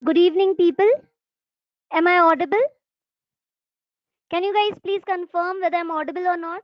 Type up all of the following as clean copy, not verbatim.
Good evening, people. Am I audible? Can you guys please confirm whether I'm audible or not?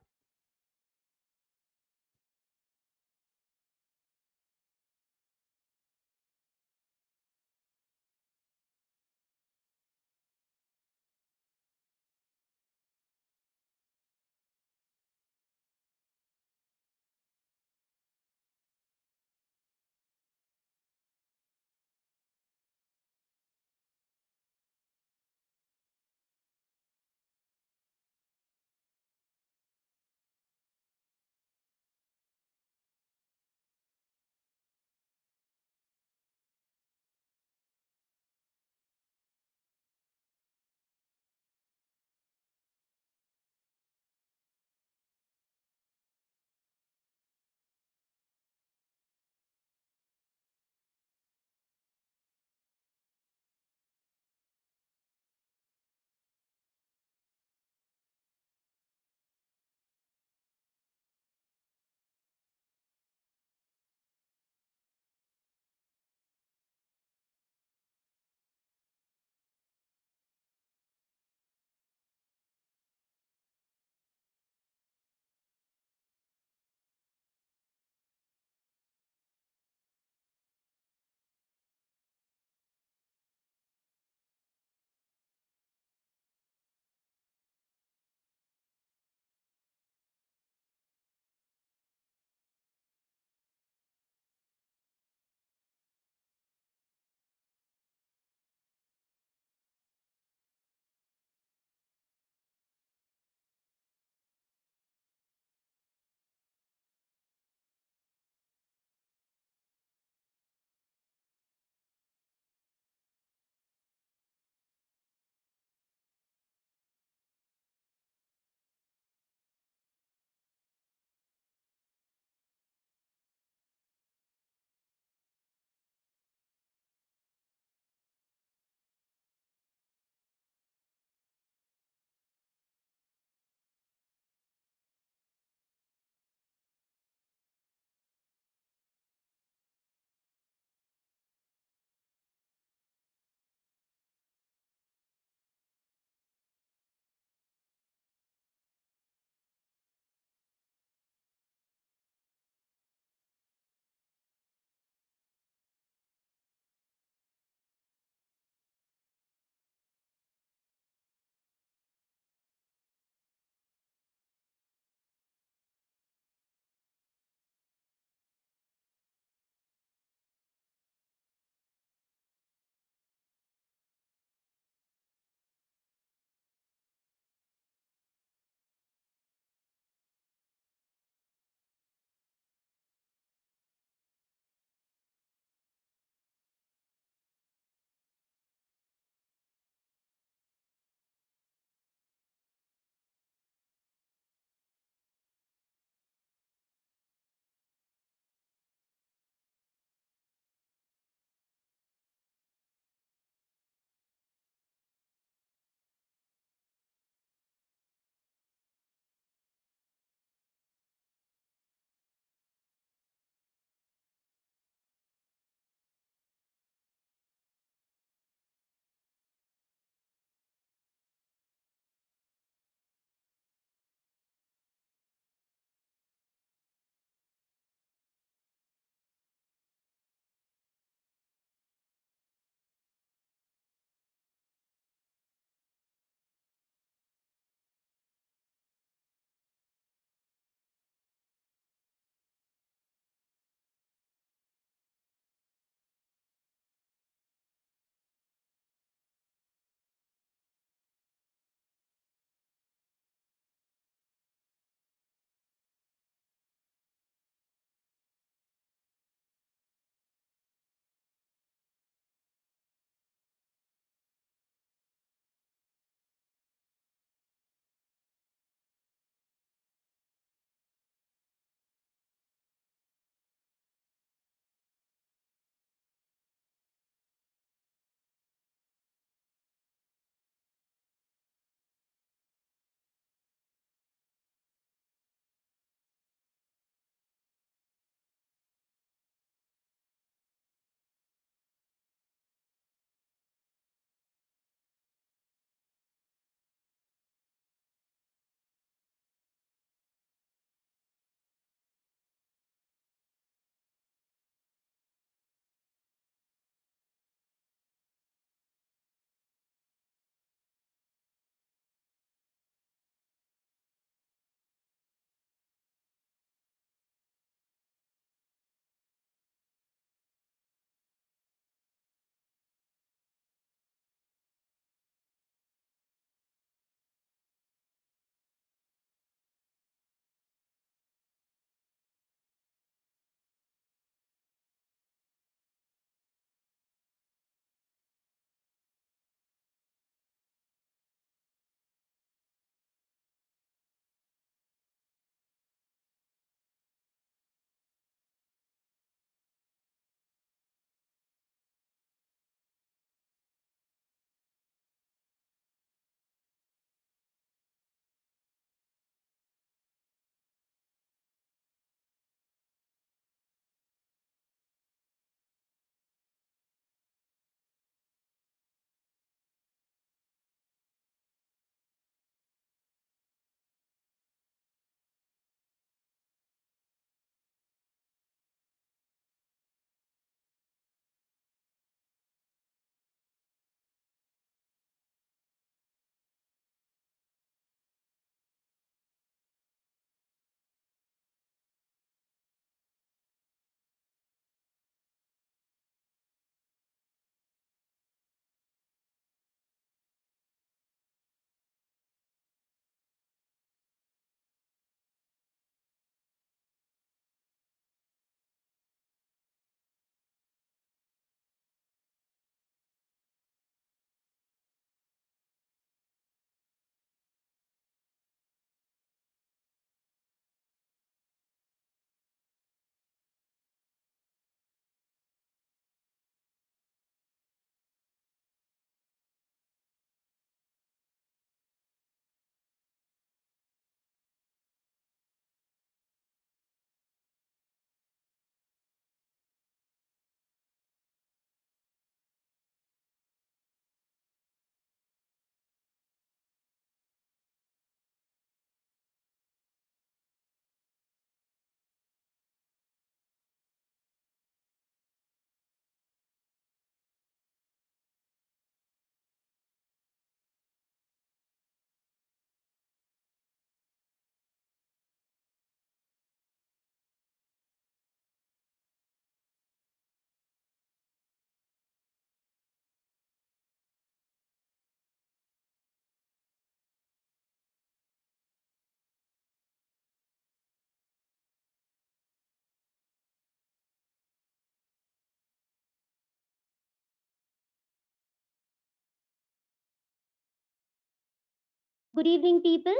Good evening, people.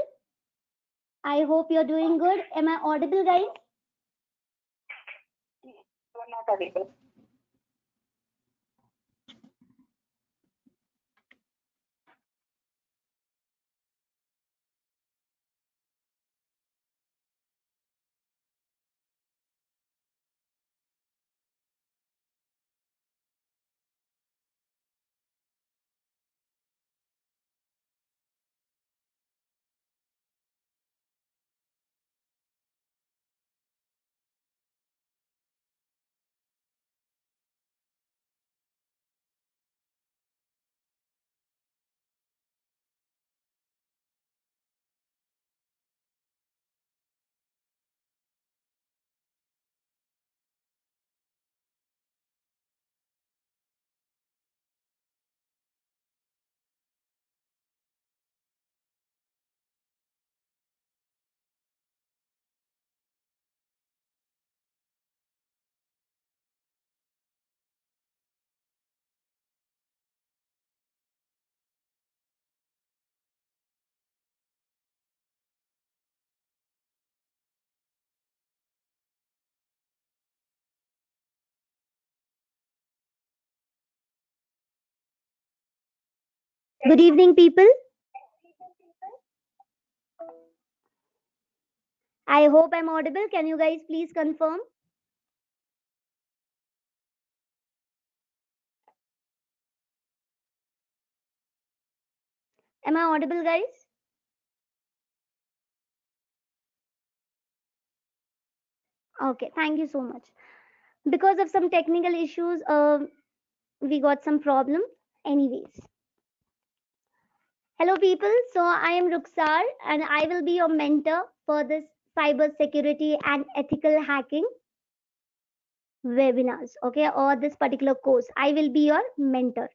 I hope you're doing good. Am I audible, guys? You're not audible. Good evening, people. I hope I'm audible. Can you guys please confirm? Am I audible, guys? Okay, thank you so much. Because of some technical issues, we got some problem. Anyways, hello, people. So I am Ruxar, and I will be your mentor for this cyber security and ethical hacking webinars. Okay, or this particular course. I will be your mentor.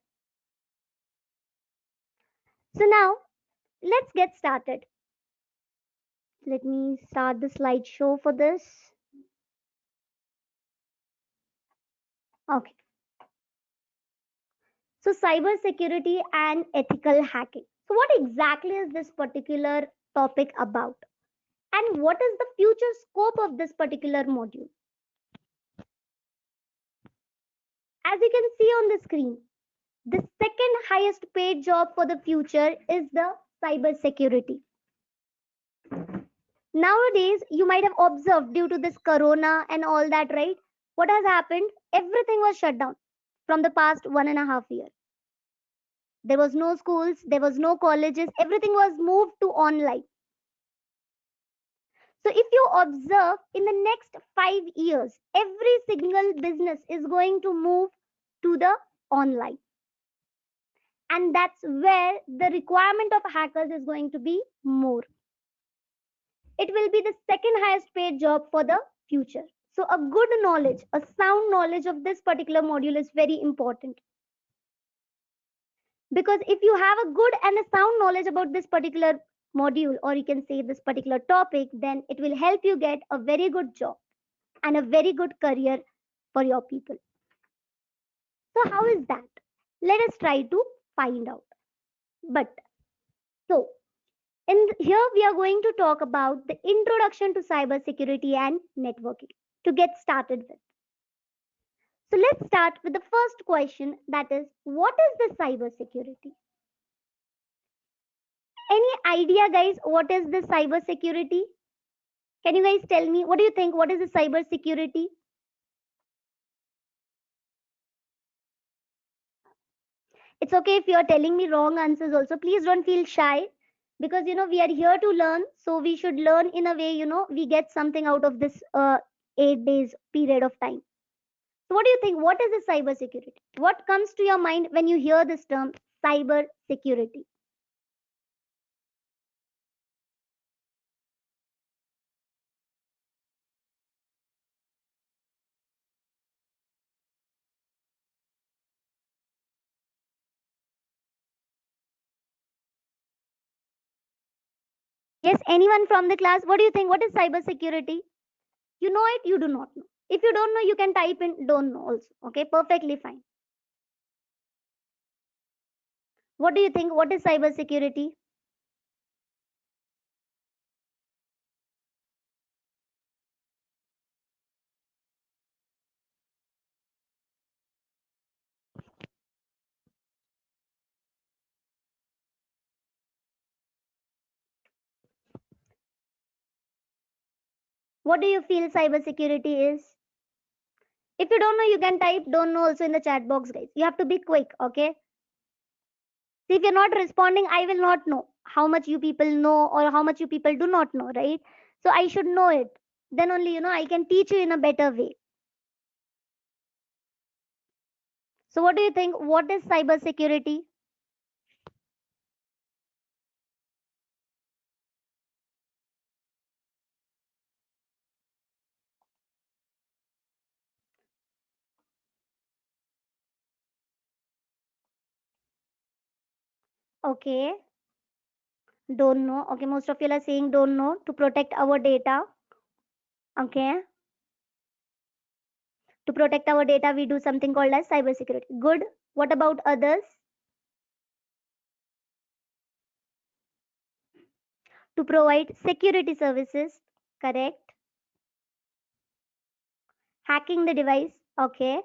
So now let's get started. Let me start the slideshow for this. Okay. So, cybersecurity and ethical hacking. So, what exactly is this particular topic about? And what is the future scope of this particular module? As you can see on the screen, the second highest paid job for the future is the cybersecurity. Nowadays, you might have observed due to this corona and all that, right? What has happened? Everything was shut down from the past 1.5 years. There was no schools, there was no colleges, everything was moved to online. So if you observe in the next 5 years, every single business is going to move to the online. And that's where the requirement of hackers is going to be more. It will be the second highest paid job for the future. So a good knowledge, a sound knowledge of this particular module is very important. Because if you have a good and a sound knowledge about this particular module, or you can say this particular topic, then it will help you get a very good job and a very good career for your people. So, how is that? Let us try to find out. But so, in here we are going to talk about the introduction to cybersecurity and networking to get started with. So, let's start with the first question, that is, what is the cybersecurity? Any idea, guys, what is the cybersecurity? Can you guys tell me what do you think? What is the cybersecurity? It's okay if you're telling me wrong answers also. Please don't feel shy because we are here to learn. So we should learn in a way, we get something out of this 8 days period of time. So what do you think? What is the cyber security? What comes to your mind when you hear this term cyber security? Yes, anyone from the class, what do you think? What is cyber security? You know it, you do not know. If you don't know, you can type in don't know also. Okay, perfectly fine. What do you think? What is cyber security? What do you feel cybersecurity is? If you don't know, you can type don't know also in the chat box, guys. You have to be quick, okay? See, if you're not responding, I will not know how much you people know or how much you people do not know, right? So I should know it. Then only, I can teach you in a better way. So what do you think? What is cybersecurity? Okay, don't know. Okay, most of you are saying don't know to protect our data. Okay, to protect our data, we do something called as cybersecurity. Good. What about others? To provide security services. Correct. Hacking the device. Okay,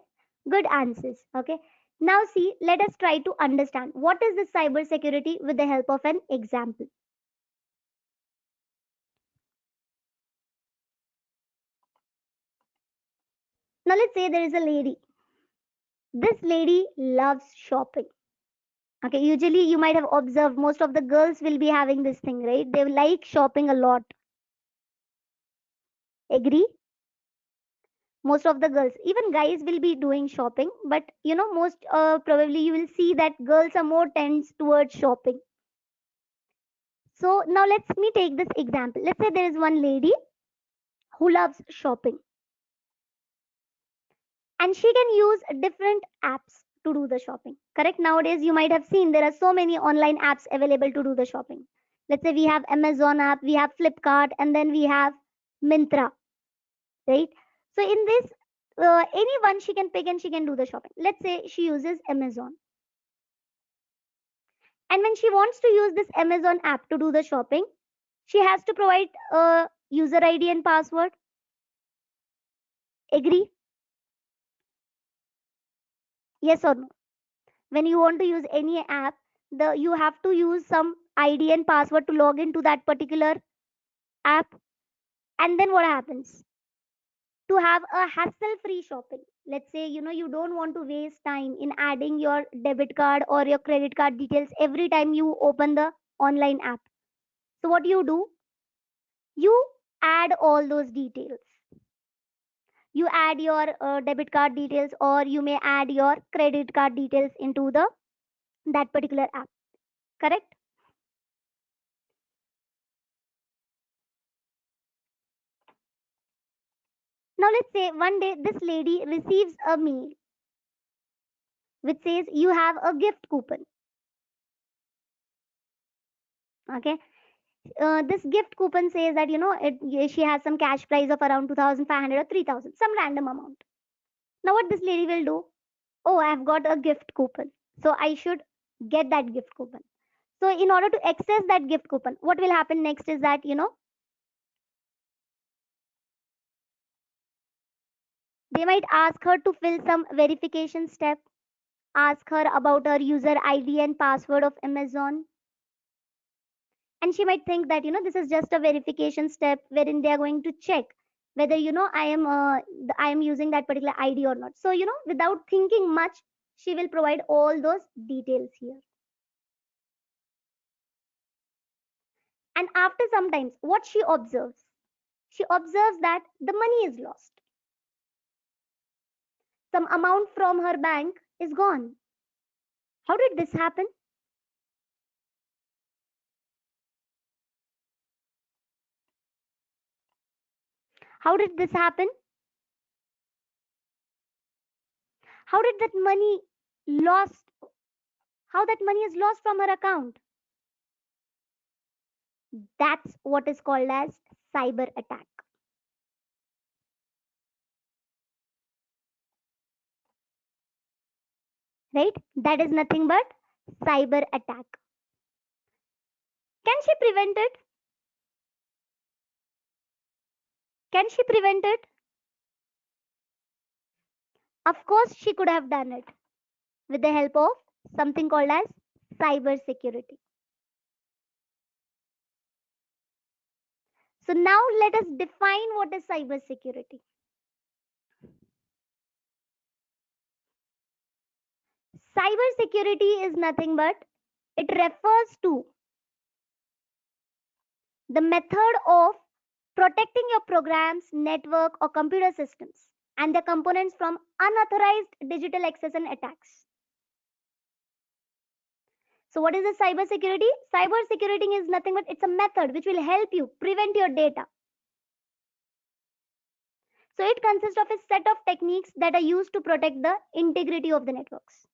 good answers. Okay, now see, let us try to understand what is this cybersecurity with the help of an example. Now let's say there is a lady. This lady loves shopping. Okay, usually you might have observed most of the girls will be having this thing, right? They like shopping a lot. Agree? Most of the girls, even guys will be doing shopping, but most probably you will see that girls are more tends towards shopping. So now let's me take this example. Let's say there is one lady who loves shopping and she can use different apps to do the shopping. Correct? Nowadays you might have seen there are so many online apps available to do the shopping. Let's say we have Amazon app, we have Flipkart, and then we have Mintra, right? So in this, anyone she can pick and she can do the shopping. Let's say she uses Amazon, and when she wants to use this Amazon app to do the shopping, she has to provide a user ID and password. Agree? Yes or no? When you want to use any app, the you have to use some ID and password to log into that particular app. And then what happens? To have a hassle free shopping, let's say you don't want to waste time in adding your debit card or your credit card details every time you open the online app. So what do? You add all those details. You add your debit card details, or you may add your credit card details into the that particular app. Correct? Now let's say one day this lady receives a mail which says you have a gift coupon. Okay, this gift coupon says that she has some cash price of around 2,500 or 3,000, some random amount. Now what this lady will do? Oh, I've got a gift coupon, so I should get that gift coupon. So in order to access that gift coupon, what will happen next is that they might ask her to fill some verification step, ask her about her user ID and password of Amazon, and she might think that this is just a verification step wherein they are going to check whether I am using that particular ID or not. So without thinking much, she will provide all those details here. And after some times, what she observes? She observes that the money is lost. Some amount from her bank is gone. How did this happen? How did this happen? How did that money lost? How that money is lost from her account? That's what is called as cyber attack. Right? That is nothing but cyber attack. Can she prevent it? Can she prevent it? Of course, she could have done it with the help of something called as cyber security. So now let us define what is cybersecurity. Cybersecurity is nothing but it refers to the method of protecting your programs, network, or computer systems and their components from unauthorized digital access and attacks. So, what is the cybersecurity? Cybersecurity is nothing but it's a method which will help you prevent your data. So, it consists of a set of techniques that are used to protect the integrity of the networks.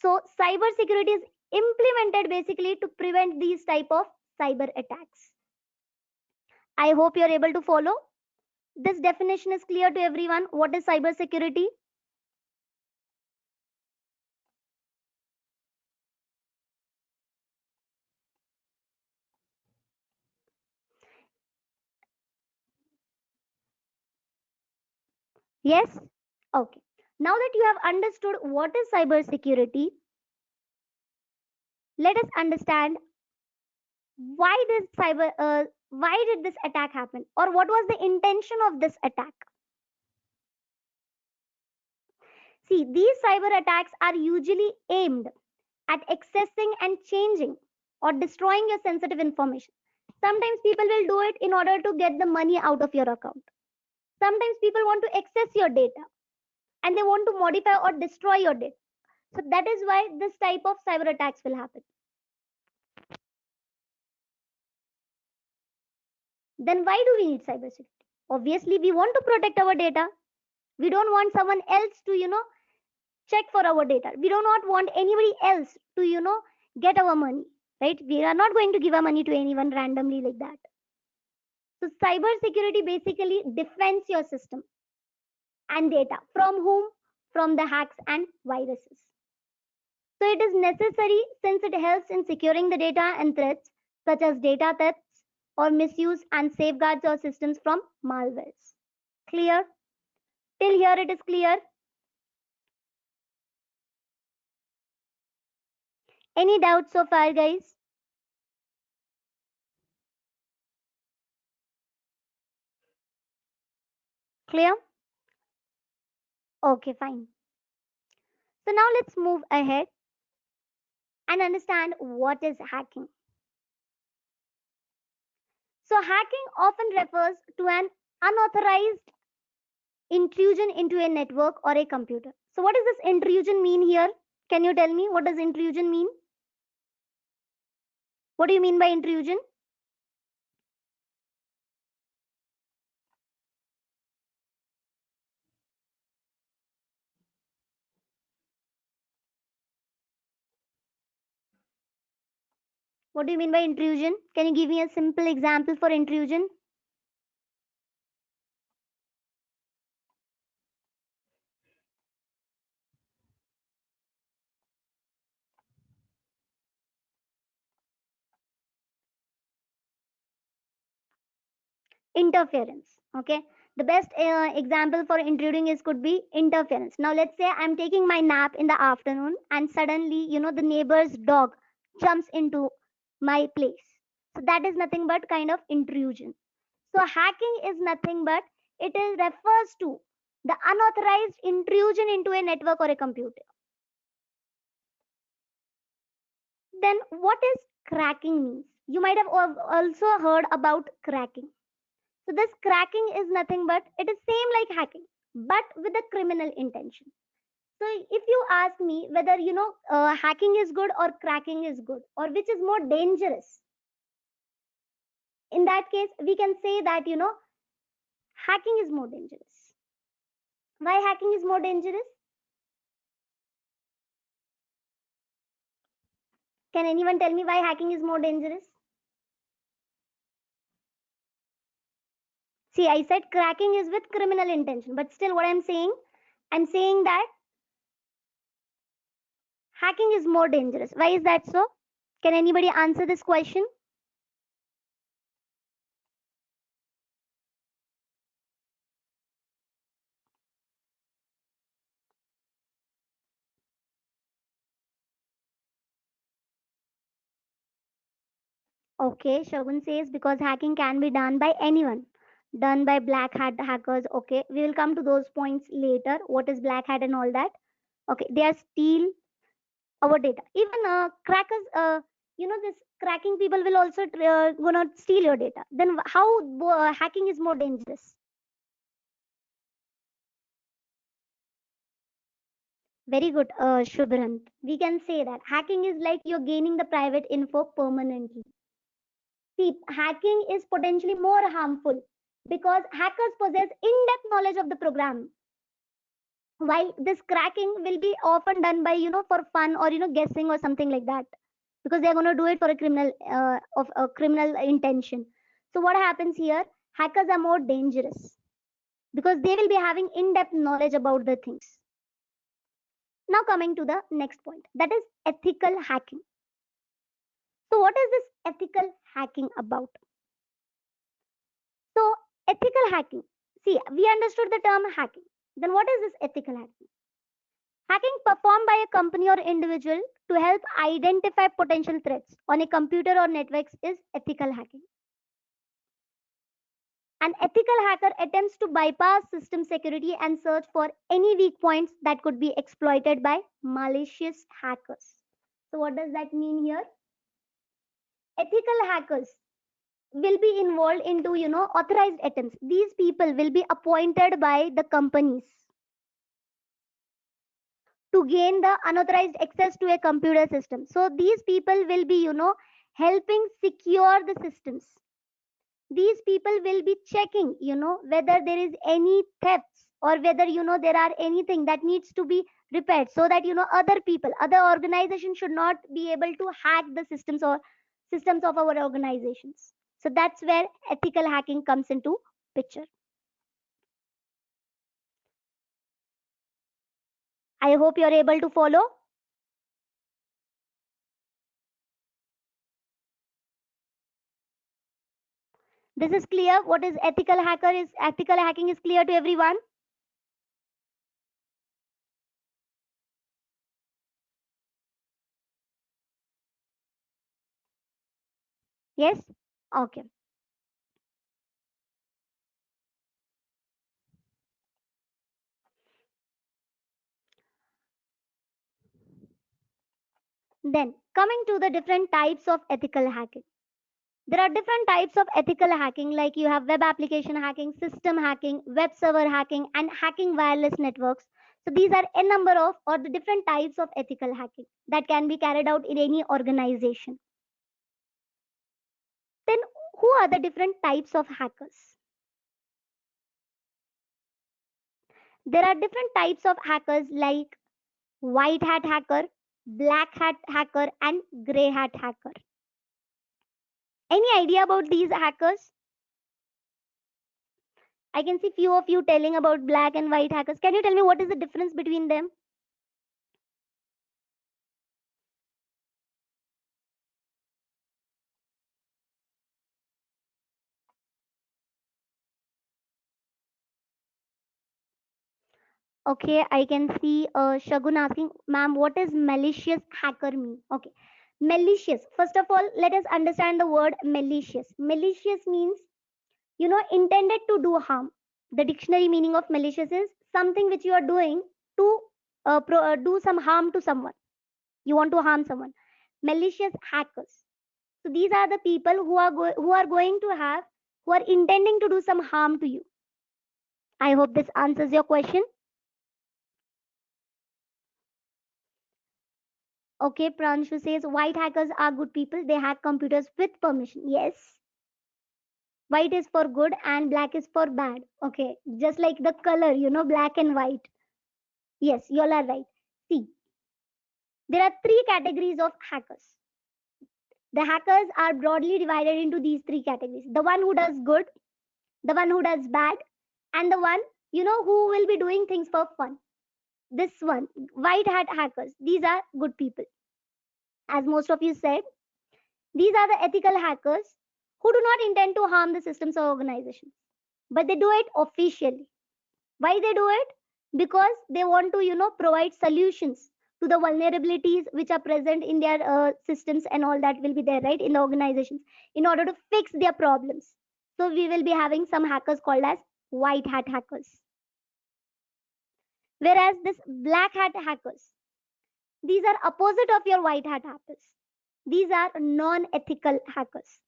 So, cybersecurity is implemented basically to prevent these type of cyber attacks. I hope you are able to follow. This definition is clear to everyone. What is cybersecurity? Yes? Okay. Now that you have understood what is cybersecurity, let us understand why did this attack happen or what was the intention of this attack. See, these cyber attacks are usually aimed at accessing and changing or destroying your sensitive information. Sometimes people will do it in order to get the money out of your account. Sometimes people want to access your data and they want to modify or destroy your data. So that is why this type of cyber attacks will happen. Then why do we need cybersecurity? Obviously, we want to protect our data. We don't want someone else to, check for our data. We do not want anybody else to, get our money, right? We are not going to give our money to anyone randomly like that. So cybersecurity basically defends your system and data from whom? From the hacks and viruses. So it is necessary since it helps in securing the data and threats such as data thefts or misuse and safeguards our systems from malwares. Clear? Till here it is clear. Any doubts so far, guys? Clear? Okay, fine. So now let's move ahead and understand what is hacking. So hacking often refers to an unauthorized intrusion into a network or a computer. So what does this intrusion mean here? Can you tell me what does intrusion mean? What do you mean by intrusion? What do you mean by intrusion? Can you give me a simple example for intrusion? Interference. Okay. The best example for intruding is could be interference. Now let's say I'm taking my nap in the afternoon and suddenly, the neighbor's dog jumps into my place. So that is nothing but kind of intrusion. So hacking is nothing but refers to the unauthorized intrusion into a network or a computer. Then what is cracking means? You might have also heard about cracking. So this cracking is nothing but it is same like hacking, but with a criminal intention. So if you ask me whether hacking is good or cracking is good or which is more dangerous, in that case we can say that hacking is more dangerous. Why hacking is more dangerous? Can anyone tell me why hacking is more dangerous? See, I said cracking is with criminal intention, but still what I'm saying that hacking is more dangerous. Why is that so? Can anybody answer this question? Okay, Shogun says because hacking can be done by anyone, done by black hat hackers. Okay, we will come to those points later. What is black hat and all that? Okay, they are steal our data. Even crackers, this cracking people will also gonna steal your data. Then how hacking is more dangerous? Very good, Shubhrant. We can say that hacking is like you're gaining the private info permanently. See, hacking is potentially more harmful because hackers possess in-depth knowledge of the program, while this cracking will be often done by for fun or guessing or something like that, because they're going to do it for a criminal of a criminal intention. So what happens here? Hackers are more dangerous because they will be having in-depth knowledge about the things. Now coming to the next point, that is ethical hacking. So what is this ethical hacking about? So ethical hacking, see, we understood the term hacking. Then what is this ethical hacking? Hacking performed by a company or individual to help identify potential threats on a computer or networks is ethical hacking. An ethical hacker attempts to bypass system security and search for any weak points that could be exploited by malicious hackers. So, what does that mean here? Ethical hackers will be involved into authorized attempts. These people will be appointed by the companies to gain the unauthorized access to a computer system. So these people will be helping secure the systems. These people will be checking whether there is any thefts or whether there are anything that needs to be repaired, so that other people, other organizations should not be able to hack the systems or systems of our organizations. So that's where ethical hacking comes into picture. I hope you're able to follow. This is clear. What is ethical hacking is clear to everyone. Yes. Okay. Then coming to the different types of ethical hacking. There are different types of ethical hacking, like you have web application hacking, system hacking, web server hacking, and hacking wireless networks. So these are a number of or the different types of ethical hacking that can be carried out in any organization. Then who are the different types of hackers? There are different types of hackers like white hat hacker, black hat hacker, and gray hat hacker. Any idea about these hackers? I can see few of you telling about black and white hackers. Can you tell me what is the difference between them? Okay, I can see Shagun asking, ma'am, what is malicious hacker mean? Okay, malicious. First of all, let us understand the word malicious. Malicious means, intended to do harm. The dictionary meaning of malicious is something which you are doing to do some harm to someone. You want to harm someone. Malicious hackers. So these are the people who are going to have, who are intending to do some harm to you. I hope this answers your question. Okay, Pranshu says white hackers are good people. They hack computers with permission. Yes. White is for good and black is for bad. Okay. Just like the color, black and white. Yes, you all are right. See, there are three categories of hackers. The hackers are broadly divided into these three categories: the one who does good, the one who does bad, and the one, who will be doing things for fun. This one, white hat hackers, these are good people. As most of you said, these are the ethical hackers who do not intend to harm the systems or organizations, but they do it officially. Why they do it? Because they want to, provide solutions to the vulnerabilities which are present in their systems, and all that will be there, right, in the organizations, in order to fix their problems. So we will be having some hackers called as white hat hackers. Whereas this black hat hackers, these are opposite of your white hat hackers. These are non-ethical hackers.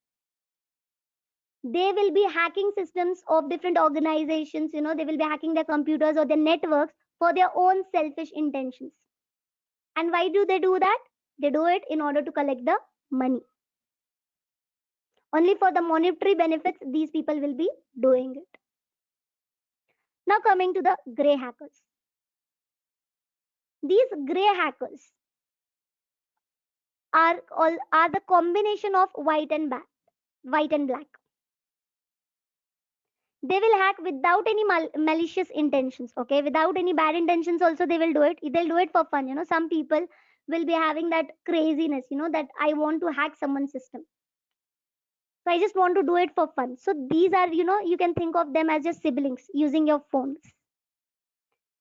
They will be hacking systems of different organizations. They will be hacking their computers or their networks for their own selfish intentions. And why do they do that? They do it in order to collect the money. Only for the monetary benefits, these people will be doing it. Now coming to the gray hackers. These gray hackers are the combination of white and black. They will hack without any malicious intentions, okay, without any bad intentions also. They will do it. They'll do it for fun. Some people will be having that craziness, that I want to hack someone's system, so I just want to do it for fun. So these are, you can think of them as your siblings using your phones.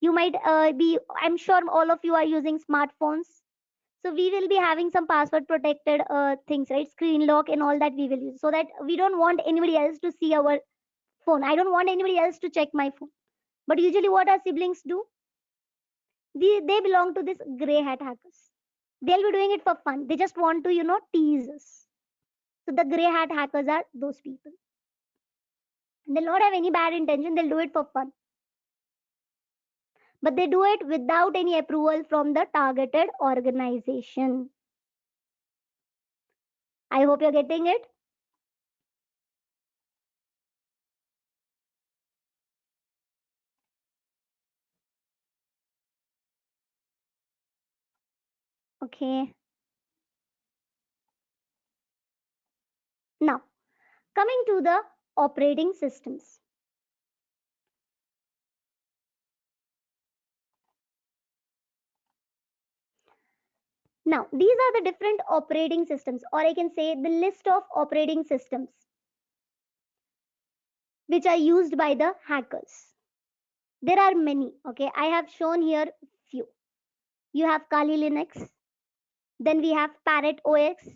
You might be, I'm sure all of you are using smartphones. So we will be having some password protected things, right, screen lock and all that we will use, so that we don't want anybody else to see our phone. I don't want anybody else to check my phone. But usually what our siblings do, they belong to this gray hat hackers. They'll be doing it for fun. They just want to, tease us. So the gray hat hackers are those people. They'll not have any bad intention. They'll do it for fun. But they do it without any approval from the targeted organization. I hope you're getting it. Okay. Now, coming to the operating systems. Now, these are the different operating systems, or I can say the list of operating systems which are used by the hackers. There are many, okay? I have shown here few. You have Kali Linux, then we have Parrot OS,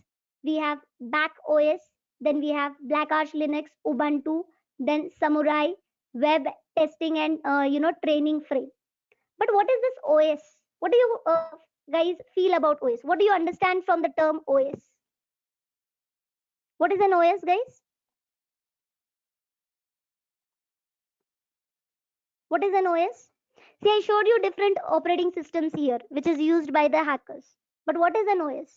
we have Back OS, then we have Black Arch Linux, Ubuntu, then Samurai, Web Testing and Training Frame. But what is this OS? What do you guys feel about OS? What do you understand from the term OS? What is an OS, guys? What is an OS? See, I showed you different operating systems here, which is used by the hackers. But what is an OS?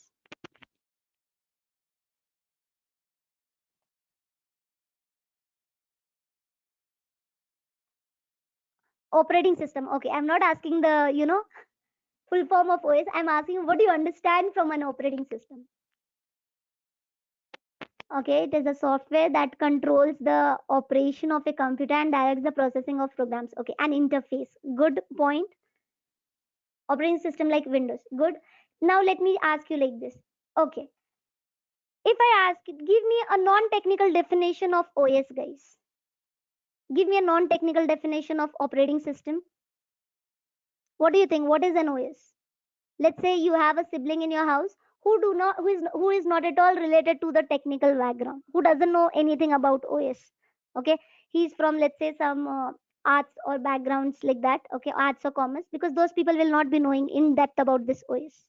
Operating system. Okay, I'm not asking the, full form of OS. I'm asking what do you understand from an operating system? Okay, it is a software that controls the operation of a computer and directs the processing of programs. Okay, an interface. Good point. Operating system like Windows. Good. Now let me ask you like this. Okay, if I ask, give me a non-technical definition of OS, guys. Give me a non-technical definition of operating system. What do you think? What is an OS? Let's say you have a sibling in your house who is not at all related to the technical background, who doesn't know anything about OS. Okay, he's from, let's say, some arts or backgrounds like that. Okay, arts or commerce, because those people will not be knowing in depth about this OS.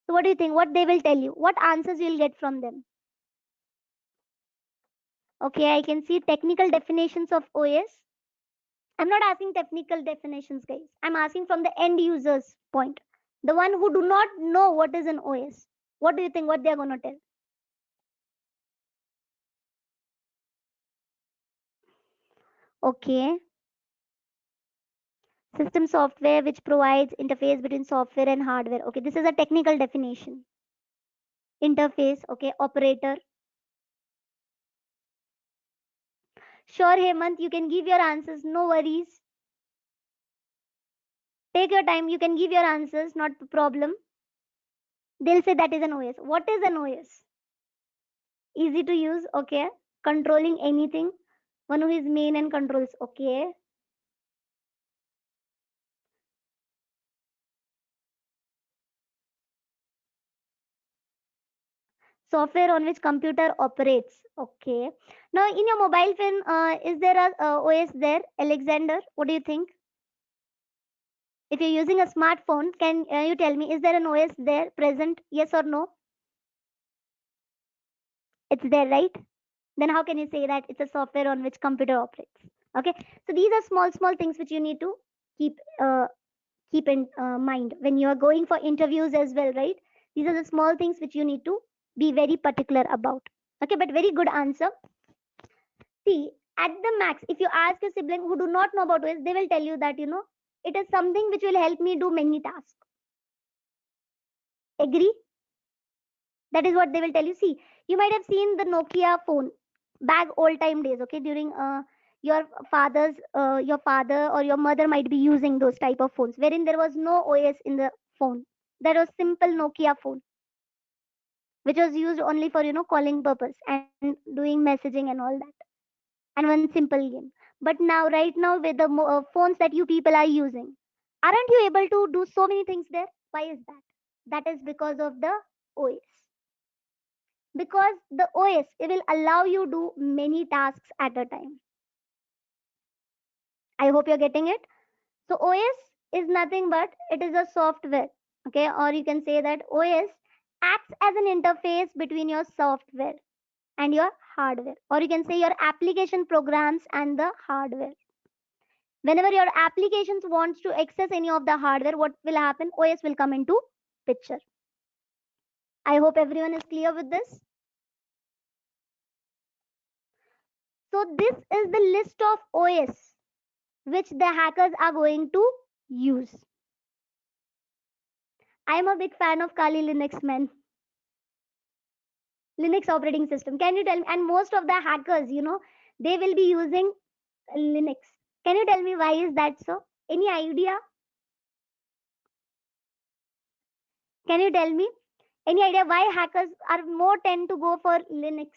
So what do you think? What they will tell you? What answers you'll get from them? Okay, I can see technical definitions of OS. I'm not asking technical definitions, guys. I'm asking from the end user's point, the one who do not know what is an OS. What do you think? What they are going to tell? Okay, system software which provides interface between software and hardware. Okay, this is a technical definition. Interface. Okay, operator. Sure, Hemant, you can give your answers. No worries. Take your time. You can give your answers. Not a problem. They'll say that is an OS. What is an OS? Easy to use. Okay, controlling anything. One who is main and controls. Okay. Software on which computer operates. Okay. Now, in your mobile phone, is there a OS there? Alexander, what do you think? If you're using a smartphone, can you tell me, is there an OS there present? Yes or no? It's there, right? Then how can you say that it's a software on which computer operates? Okay. So these are small things which you need to keep keep in mind when you are going for interviews as well, right? These are the small things which you need to be very particular about. Okay, but very good answer. See, at the max, if you ask your sibling who do not know about OS, they will tell you that, it is something which will help me do many tasks. Agree? That is what they will tell you. See, you might have seen the Nokia phone back old time days, okay? During your your father or your mother might be using those type of phones wherein there was no OS in the phone. That was simple Nokia phone, which was used only for, calling purpose and doing messaging and all that, and one simple game. But now, right now, with the phones that you people are using, aren't you able to do so many things there? Why is that? That is because of the OS. Because the OS, it will allow you do many tasks at a time. I hope you're getting it. So OS is nothing but it is a software, okay? Or you can say that OS acts as an interface between your software and your hardware, or you can say your application programs and the hardware. Whenever your applications wants to access any of the hardware, what will happen? OS will come into picture. I hope everyone is clear with this. So this is the list of OS which the hackers are going to use. I am a big fan of Kali Linux, man. Linux operating system. Can you tell me? And most of the hackers, they will be using Linux. Can you tell me why is that so? Any idea? Can you tell me? Any idea why hackers are more tend to go for Linux?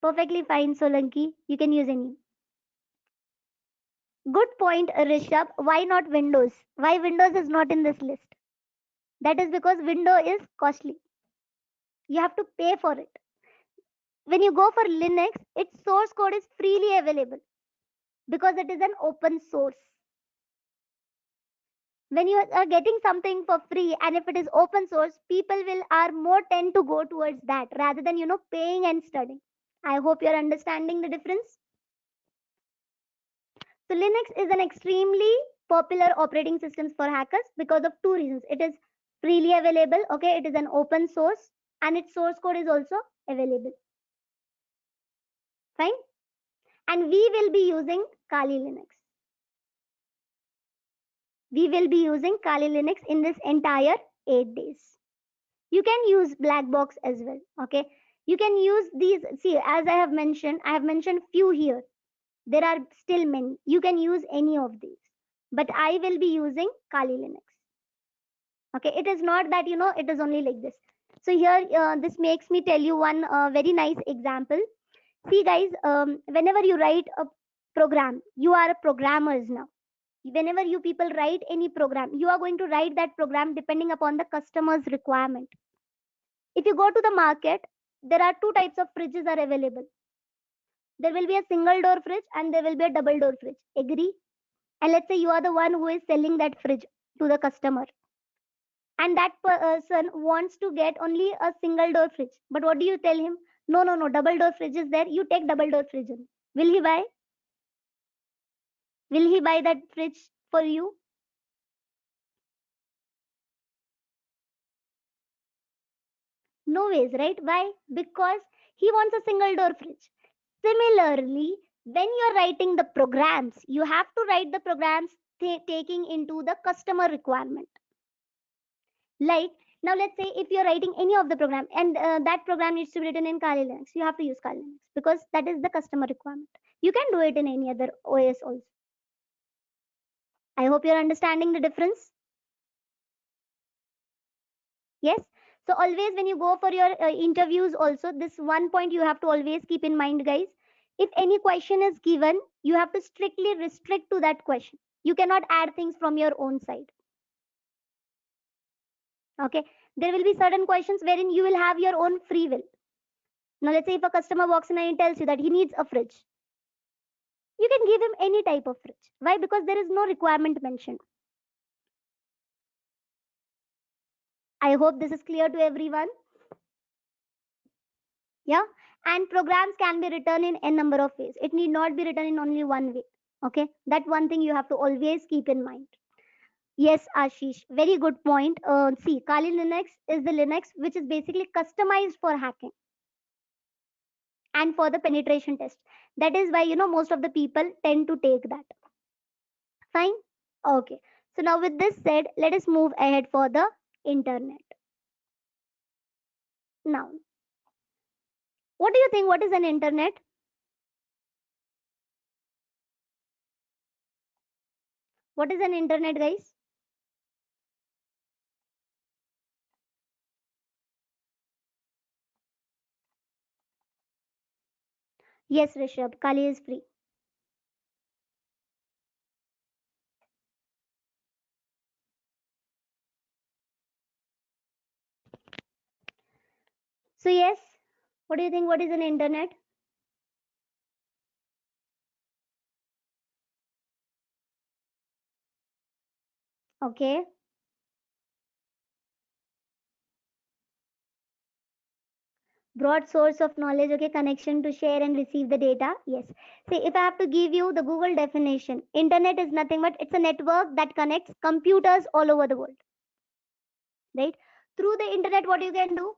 Perfectly fine, Solanki. You can use any. Good point, Rishabh. Why not Windows? Why Windows is not in this list? That is because Windows is costly. You have to pay for it. When you go for Linux, its source code is freely available because it is an open source. When you are getting something for free and if it is open source, people will are more tend to go towards that rather than paying and studying. I hope you're understanding the difference. So Linux is an extremely popular operating system for hackers because of two reasons. It is freely available, okay? It is an open source and its source code is also available. Fine. And we will be using Kali Linux. We will be using Kali Linux in this entire 8 days. You can use black box as well, okay? You can use these. See, as I have mentioned few here. There are still many. You can use any of these, but I will be using Kali Linux. Okay, it is not that it is only like this. So here, this makes me tell you one very nice example. See, guys, whenever you write a program, you are programmers now. Whenever you people write any program, you are going to write that program depending upon the customer's requirement. If you go to the market, there are two types of fridges are available. There will be a single door fridge and there will be a double door fridge. Agree? And let's say you are the one who is selling that fridge to the customer, and that person wants to get only a single door fridge. But what do you tell him? No, no, no, double door fridge is there. You take double door fridge. Will he buy? Will he buy that fridge for you? No ways, right? Why? Because he wants a single door fridge. Similarly, when you're writing the programs, you have to write the programs taking into the customer requirement. Like now, let's say if you're writing any of the program and that program needs to be written in Kali Linux, you have to use Kali Linux because that is the customer requirement. You can do it in any other OS also. I hope you're understanding the difference. Yes. So always when you go for your interviews also, this one point you have to always keep in mind, guys. If any question is given, you have to strictly restrict to that question. You cannot add things from your own side. Okay, there will be certain questions wherein you will have your own free will. Now let's say if a customer walks in and he tells you that he needs a fridge, you can give him any type of fridge. Why? Because there is no requirement mentioned. I hope this is clear to everyone. Yeah, and programs can be written in n number of ways. It need not be written in only one way. Okay, that one thing you have to always keep in mind. Yes, Ashish, very good point. See, Kali Linux is the Linux which is basically customized for hacking and for the penetration test. That is why most of the people tend to take that. Fine. Okay. So now with this said, let us move ahead for the internet. Now, what do you think? What is an internet? What is an internet, guys? Yes, Rishabh, Kali is free. So yes, what do you think? What is an internet? Okay. Broad source of knowledge. Okay, connection to share and receive the data. Yes. See, if I have to give you the Google definition, internet is nothing but it's a network that connects computers all over the world. Right? Through the internet, what you can do?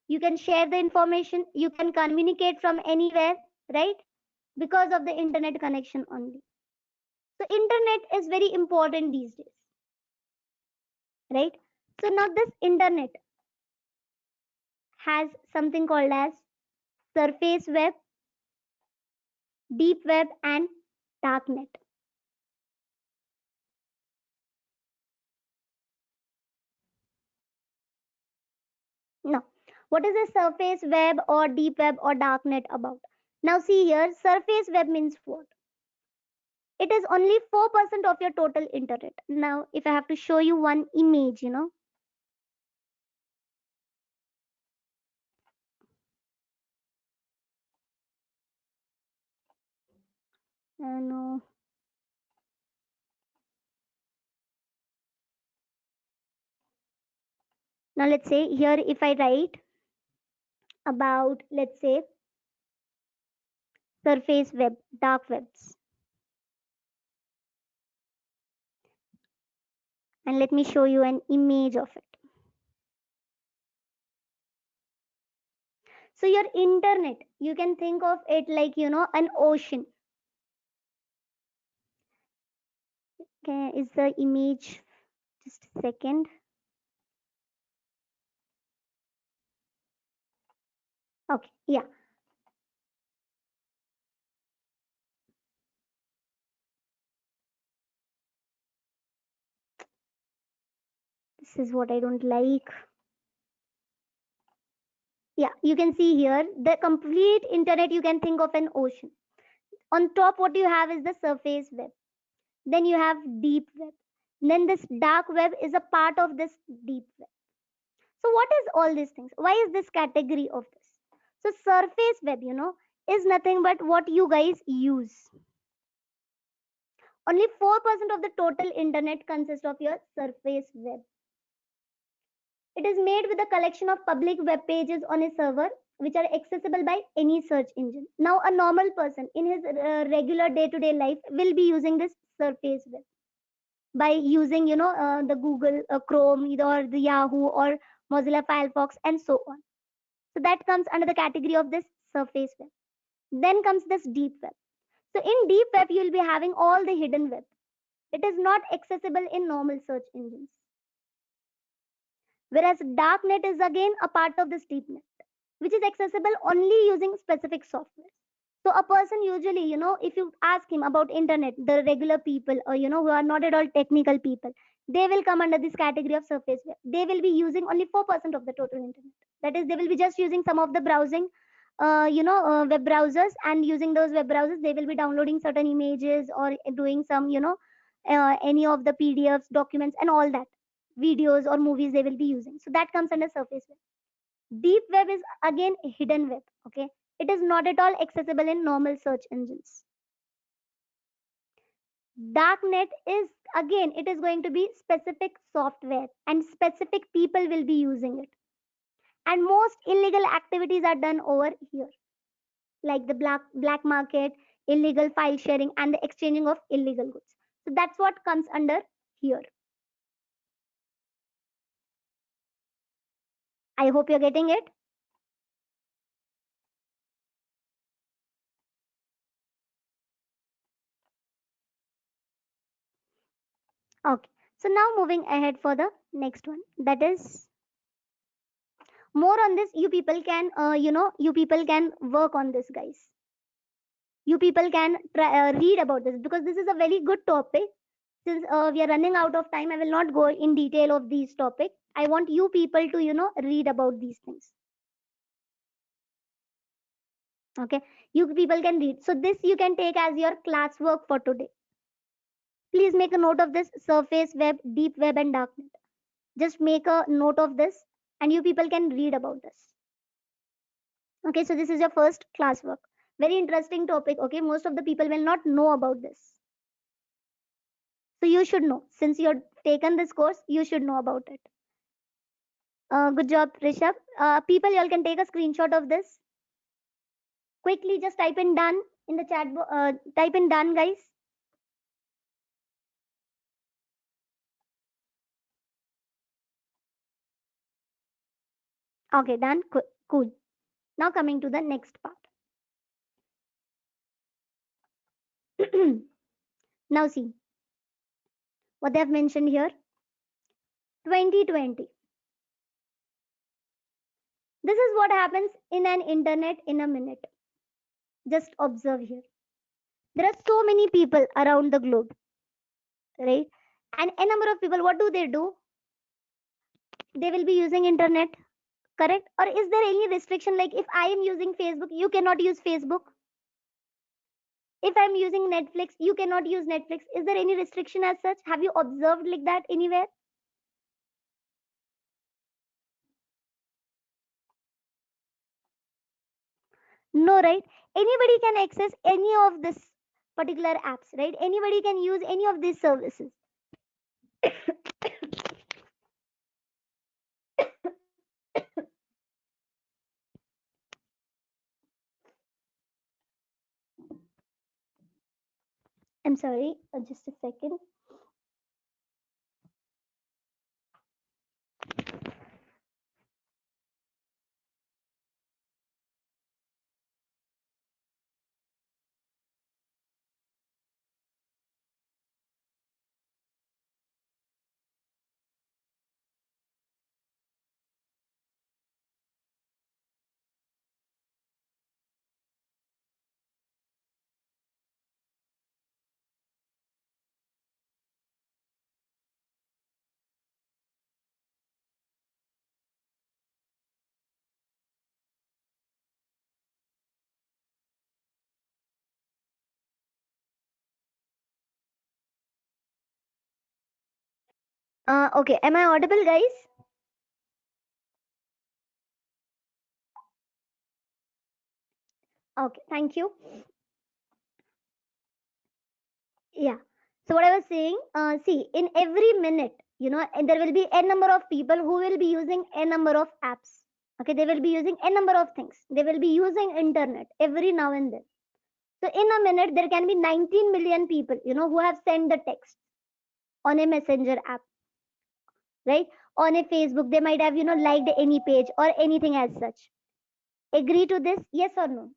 You can share the information, you can communicate from anywhere, right? Because of the internet connection only. So internet is very important these days, right? So now this internet has something called as surface web, deep web, and darknet. Now, what is a surface web or deep web or darknet about? Now see here, surface web means what? It is only 4% of your total internet. Now if I have to show you one image, no. Now let's say here if I write about, let's say, surface web, dark webs, and let me show you an image of it. So your internet, you can think of it like an ocean. Okay, is the image, just a second. Okay, yeah, this is what I don't like. Yeah, you can see here the complete internet, you can think of an ocean. On top, what you have is the surface web, then you have deep web, then this dark web is a part of this deep web. So what is all these things? Why is this category of this? So surface web, is nothing but what you guys use. Only 4% of the total internet consists of your surface web. It is made with a collection of public web pages on a server which are accessible by any search engine. Now a normal person in his regular day-to-day life will be using this surface web by using the Google Chrome or the Yahoo or Mozilla Firefox and so on. So that comes under the category of this surface web. Then comes this deep web. So in deep web, you will be having all the hidden web. It is not accessible in normal search engines. Whereas darknet is again a part of this deep net, which is accessible only using specific software. So a person usually, if you ask him about internet, the regular people or who are not at all technical people, they will come under this category of surface web. They will be using only 4% of the total internet. That is, they will be just using some of the browsing, web browsers, and using those web browsers, they will be downloading certain images or doing some, any of the PDFs, documents, and all that. videos or movies they will be using. So that comes under surface web. Deep web is again hidden web. Okay, it is not at all accessible in normal search engines. Darknet is again, it is going to be specific software and specific people will be using it. And most illegal activities are done over here, like the black market, illegal file sharing, and the exchanging of illegal goods. So that's what comes under here. I hope you're getting it. Okay. So now moving ahead for the next one, that is more on this. You people can, you people can work on this, guys. You people can try, read about this because this is a very good topic. Since we are running out of time, I will not go in detail of these topics. I want you people to, read about these things. Okay, you people can read. So this you can take as your classwork for today. Please make a note of this: surface web, deep web, and darknet. Just make a note of this, and you people can read about this. Okay, so this is your first classwork. Very interesting topic. Okay, most of the people will not know about this. So you should know. Since you have taken this course, you should know about it. Good job, Rishabh. People, you all can take a screenshot of this. Quickly, just type in done in the chat. Type in done, guys. Okay, done. Cool. Now coming to the next part. Now see what they have mentioned here. 2020. This is what happens in an internet in a minute. Just observe here. There are so many people around the globe, right? And a number of people, what do? They will be using internet, correct? Or is there any restriction, like if I am using Facebook, you cannot use Facebook? If I'm using Netflix, you cannot use Netflix? Is there any restriction as such? Have you observed like that anywhere? No, right? Anybody can access any of this particular apps, right? Anybody can use any of these services. I'm sorry, just a second. Okay, am I audible, guys? Okay, thank you. Yeah. So what I was saying, see, in every minute, and there will be a number of people who will be using a number of apps. Okay, they will be using a number of things. They will be using internet every now and then. So in a minute, there can be 19 million people, who have sent the text on a messenger app, right? On a Facebook, they might have, liked any page or anything as such. Agree to this? Yes or no?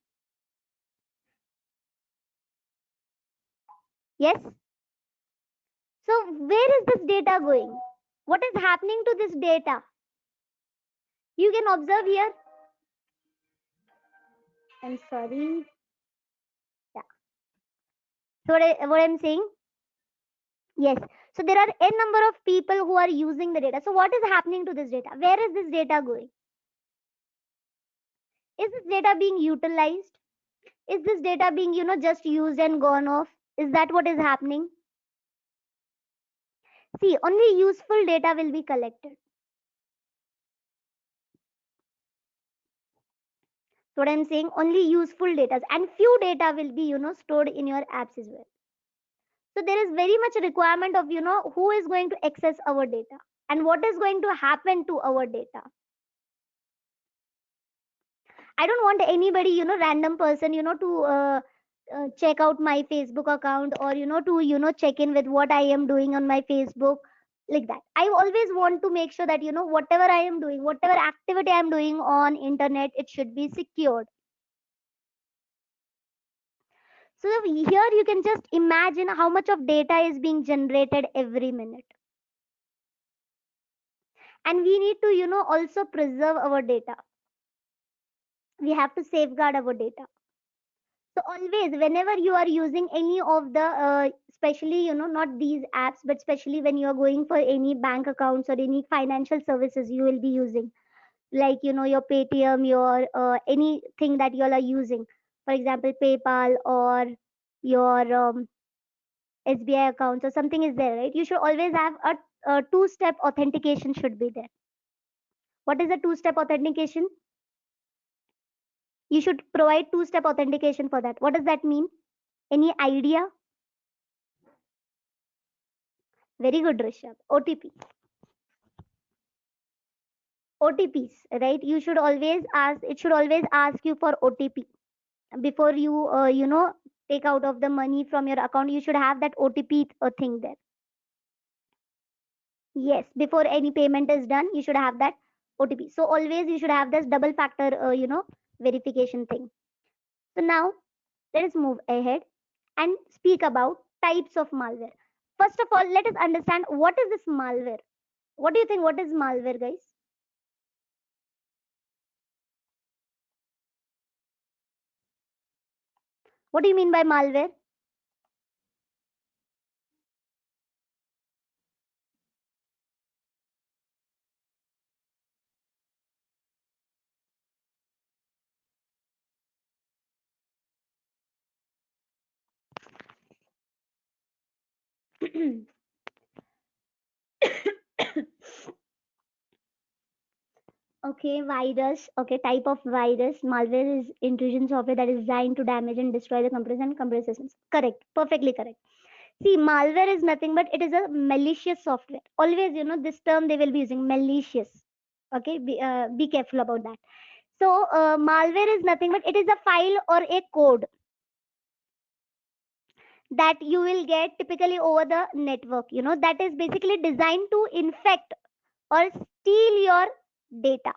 Yes. So where is this data going? What is happening to this data? You can observe here. I'm sorry. Yeah. So what I'm saying? Yes. So there are a number of people who are using the data. So what is happening to this data? Where is this data going? Is this data being utilized? Is this data being, just used and gone off? Is that what is happening? See, only useful data will be collected. So what I'm saying, only useful data and few data will be, stored in your apps as well. So there is very much requirement of, who is going to access our data and what is going to happen to our data. I don't want anybody, random person, check out my Facebook account, or, to, check in with what I am doing on my Facebook, like that. I always want to make sure that, whatever I am doing, whatever activity I am doing on internet, it should be secured. So here you can just imagine how much of data is being generated every minute. And we need to, also preserve our data. We have to safeguard our data. So always, whenever you are using any of the, especially, not these apps, but especially when you are going for any bank accounts or any financial services you will be using, like, your Paytm, your anything that you all are using, for example, PayPal or your SBI accounts or something is there, right? You should always have a two-step authentication should be there. What is a two-step authentication? You should provide two-step authentication for that. What does that mean? Any idea? Very good, Rishabh. OTP. OTPs, right? You should always ask, it should always ask you for OTP before you, take out of the money from your account. You should have that OTP thing there. Yes, before any payment is done, you should have that OTP. So always you should have this double factor, verification thing. So now let us move ahead and speak about types of malware. First of all, let us understand what is this malware. What do you think? What is malware, guys? What do you mean by malware? Okay, virus. Okay, type of virus. Malware is intrusion software that is designed to damage and destroy the computers and computer systems. Correct. Perfectly correct. See, malware is nothing but it is a malicious software. Always, this term they will be using malicious. Okay, be careful about that. So, malware is nothing but it is a file or a code that you will get typically over the network. That is basically designed to infect or steal your data.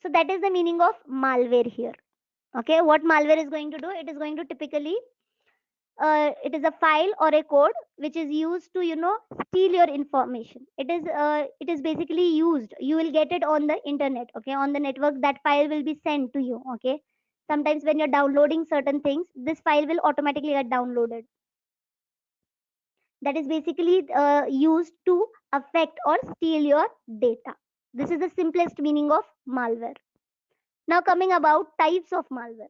So that is the meaning of malware here. Okay, what malware is going to do? It is going to typically, it is a file or a code which is used to, steal your information. It is basically used. You will get it on the internet. Okay, on the network, that file will be sent to you. Okay, sometimes when you're downloading certain things, this file will automatically get downloaded. That is basically used to affect or steal your data. This is the simplest meaning of malware. Now coming about types of malware.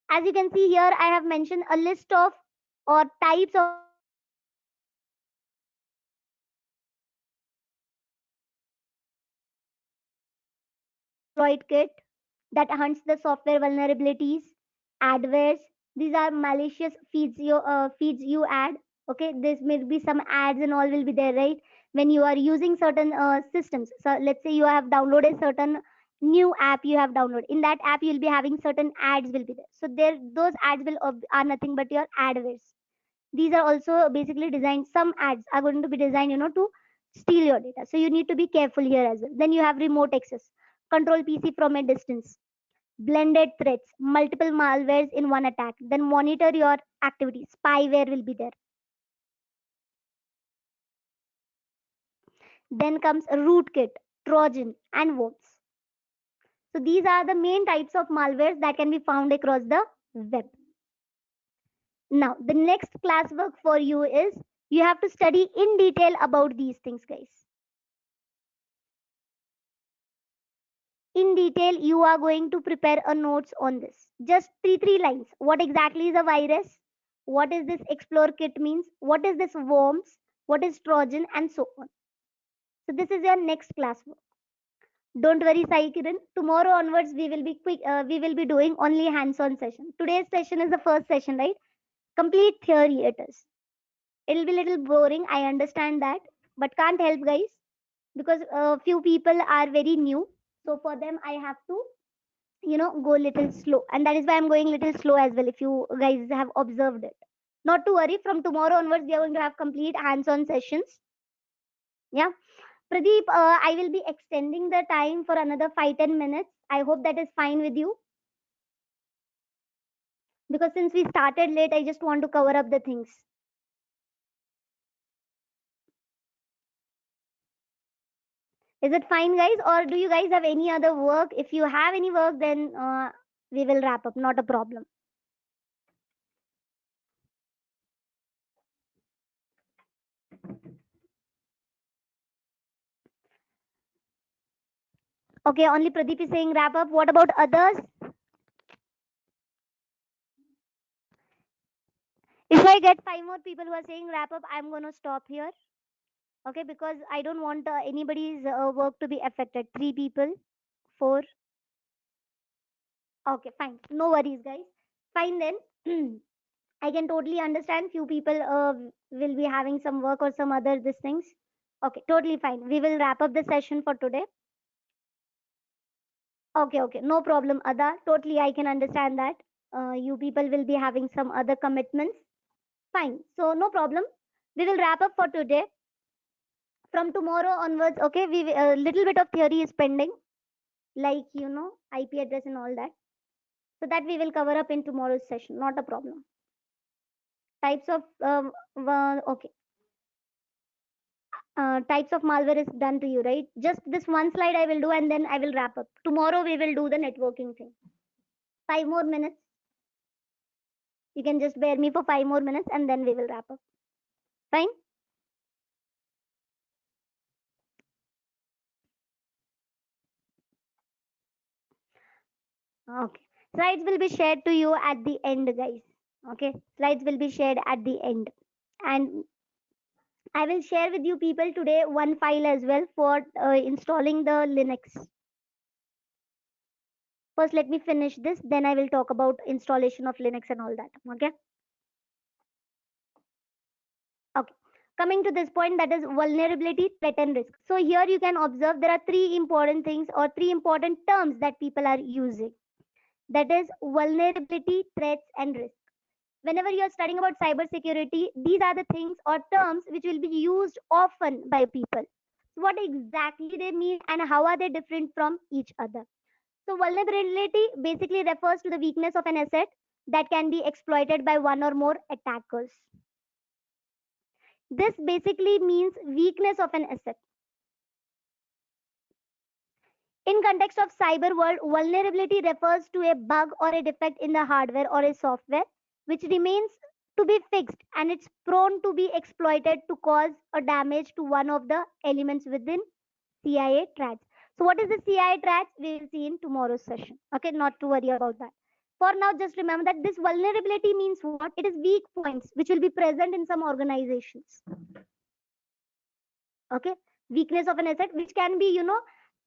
As you can see here, I have mentioned a list of or types of exploit kit that hunts the software vulnerabilities, adwares. These are malicious feeds you add. Okay, this may be some ads and all will be there, right? When you are using certain systems. So let's say you have downloaded certain new app you have downloaded. In that app, you'll be having certain ads will be there. So there, those ads will are nothing but your adwares. These are also basically designed, some ads are going to be designed, to steal your data. So you need to be careful here as well. Then you have remote access, control PC from a distance, blended threats, multiple malwares in one attack, then monitor your activity, spyware will be there. Then comes rootkit, trojan, and worms. So these are the main types of malwares that can be found across the web. Now the next classwork for you is, you have to study in detail about these things, guys. In detail, you are going to prepare a notes on this. Just three lines. What exactly is a virus? what is this explore kit means, what is this worms, what is Trojan, and so on. So this is your next class. Don't worry, Sai Kiran. Tomorrow onwards, we will be quick. We will be doing only hands-on session. Today's session is the first session, right? Complete theory it is. It'll be a little boring. I understand that, but can't help, guys, because few people are very new. So for them, I have to, go little slow, and that is why I'm going little slow as well. If you guys have observed it, not to worry. From tomorrow onwards, we are going to have complete hands-on sessions. Yeah. Pradeep, I will be extending the time for another 5-10 minutes. I hope that is fine with you, because since we started late, I just want to cover up the things. Is it fine, guys? Or do you guys have any other work? If you have any work, then we will wrap up. Not a problem. Okay, only Pradeep is saying wrap up. What about others? If I get 5 more people who are saying wrap up, I'm going to stop here. Okay, because I don't want anybody's work to be affected. 3 people, 4. Okay, fine. No worries, guys. Fine then. I can totally understand few people will be having some work or some other these things. Okay, totally fine. We will wrap up the session for today. Okay, okay, no problem, Ada. Totally, I can understand that. You people will be having some other commitments. Fine. So no problem. We will wrap up for today. From tomorrow onwards, okay, we a little bit of theory is pending, like IP address and all that. So that we will cover up in tomorrow's session. Not a problem. Types of okay. Types of malware is done to you, right? Just this one slide I will do and then I will wrap up. Tomorrow we will do the networking thing. 5 more minutes. You can just bear me for 5 more minutes and then we will wrap up. Fine? Okay. Slides will be shared to you at the end, guys. Okay. Slides will be shared at the end. And I will share with you people today one file as well for installing the Linux. First, let me finish this. Then I will talk about installation of Linux and all that. Okay. Okay. Coming to this point, that is vulnerability, threat, and risk. So here you can observe there are 3 important things or 3 important terms that people are using. That is vulnerability, threats, and risk. Whenever you are studying about cybersecurity, these are the things or terms which will be used often by people. So what exactly they mean and how are they different from each other? So vulnerability basically refers to the weakness of an asset that can be exploited by one or more attackers. This basically means weakness of an asset. In context of cyber world, vulnerability refers to a bug or a defect in the hardware or a software which remains to be fixed and it's prone to be exploited to cause a damage to one of the elements within CIA tracks. So what is the CIA tracks? We will see in tomorrow's session. Okay, not to worry about that. For now, just remember that this vulnerability means what? It is weak points which will be present in some organizations. Okay, weakness of an asset which can be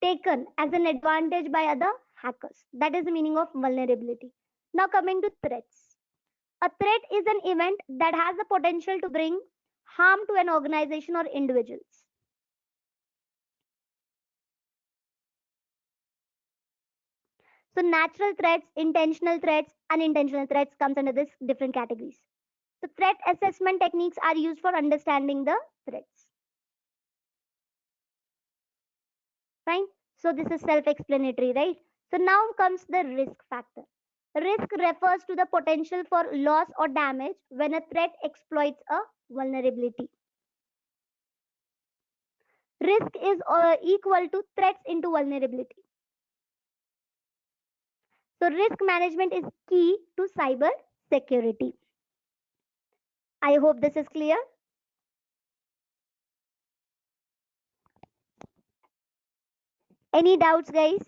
taken as an advantage by other hackers. That is the meaning of vulnerability. Now coming to threats. A threat is an event that has the potential to bring harm to an organization or individuals. So natural threats, intentional threats, unintentional threats comes under this different categories. So threat assessment techniques are used for understanding the threats. Fine. So this is self-explanatory, right? So now comes the risk factor. Risk refers to the potential for loss or damage when a threat exploits a vulnerability. Risk is equal to threats into vulnerability. So risk management is key to cyber security. I hope this is clear. Any doubts, guys?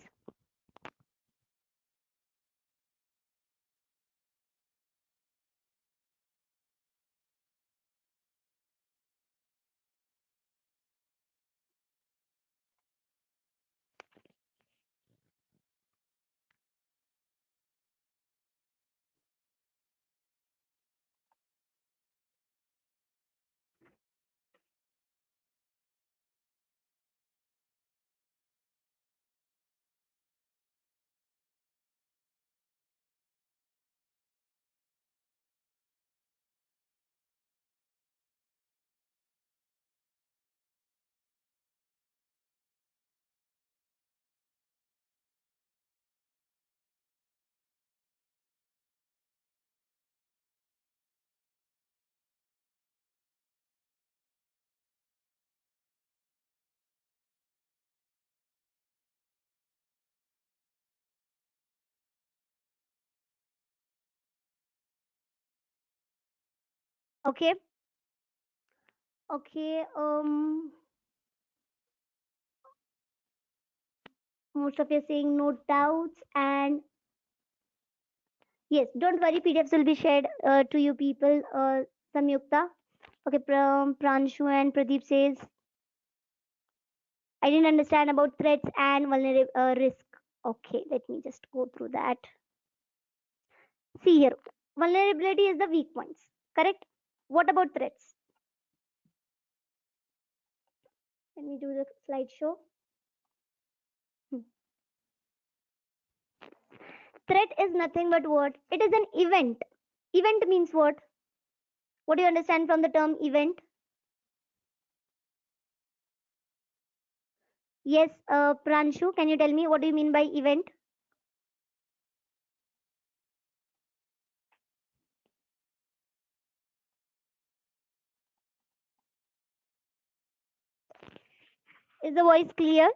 Okay. Okay. Most of you are saying no doubts, and yes, don't worry. PDFs will be shared to you people. Samyukta. Okay. Pranshu and Pradeep says I didn't understand about threats and vulnerable risk. Okay, let me just go through that. See here, vulnerability is the weak points, correct? What about threats? Let me do the slideshow. Hmm. Threat is nothing but what? It is an event. Event means what? What do you understand from the term event? Yes, Pranshu, can you tell me what do you mean by event? Is the voice clear?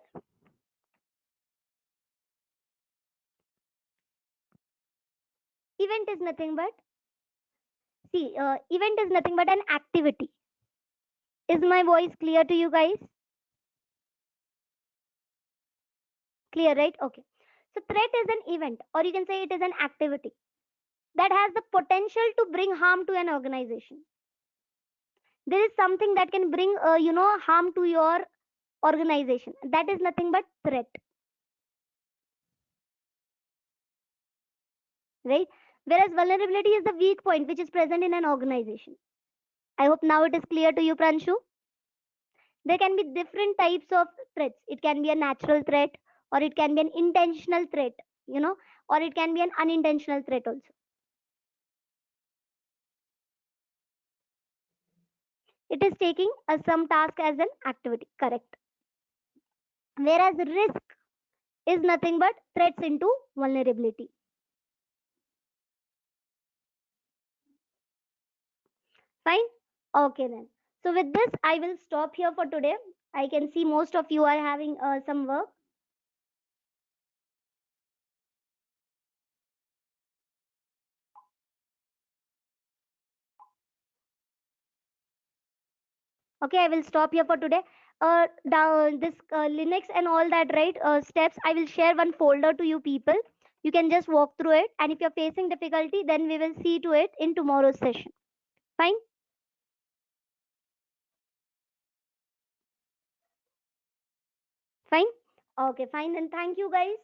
Event is nothing but, see, event is nothing but an activity. Is my voice clear to you guys? Clear, right? Okay. So, threat is an event, or you can say it is an activity that has the potential to bring harm to an organization. There is something that can bring, harm to your organization. That is nothing but threat, right? Whereas vulnerability is the weak point which is present in an organization. I hope now it is clear to you, Pranshu. There can be different types of threats. It can be a natural threat, or it can be an intentional threat, or it can be an unintentional threat also. It is taking some task as an activity, correct? Whereas risk is nothing but threats into vulnerability. Fine? Okay then. So with this, I will stop here for today. I can see most of you are having some work. Okay, I will stop here for today. Down this Linux and all that, right? Steps. I will share one folder to you people. You can just walk through it, and if you're facing difficulty, then we will see to it in tomorrow's session. Fine? Fine? Okay, fine. Then thank you guys.